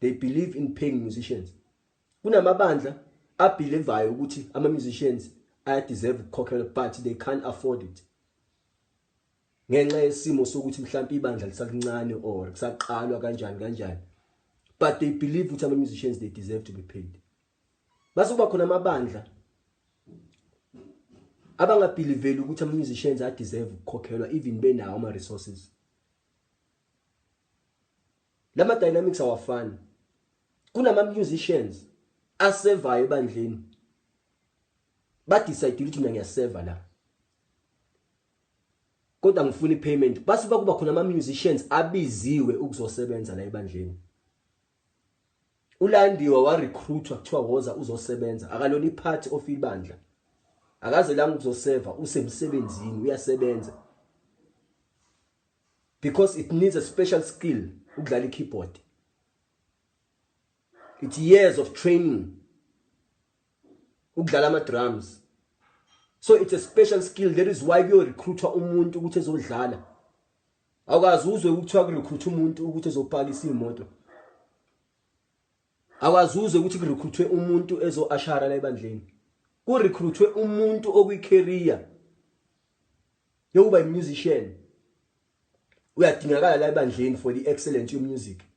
they believe in paying musicians. Kunamabandla abelievayo ukuthi ama musicians deserve ukukhokhelwa but they can't afford it. Ngenxa yesimo sokuthi mhlawumbe ibandla lisakuncane or kusaqalwa kanjani. But they believe ukuthi ama musicians they deserve to be paid. Base kuba khona amabandla abangabelieveli ukuthi ama musicians deserve ukukhokhelwa even benawo ama resources. Lama dynamics awafani. Kunama musicians asevayo ebandleni ba decide ukuthi mina ngiyaseva la kodwa ngifuna ipayment. Base kuba khona ama musicians abiziwe ukuzosebenza la ebandleni. Ulandiwa wa recruitwa kuthiwa woza uzosebenza akalona ipart of ibandla. Akaze la ngizoseva usemsebenzini uyasebenza. Because it needs a special skill ukudlala keyboard. It's years of training ukudlala ama drums. So it's a special skill. That is why you recruit umuntu ukuthi ezodlala. Awukazi uzwe ukuthiwa ku recruit umuntu ukuthi ezopakisa imoto. Awukazi uzwe ukuthi ku recruit umuntu ezoashara la ebandleni. Ku recruit umuntu okuyicareer yokuba musician. Uyadingakala la ebandleni for the excellence of music.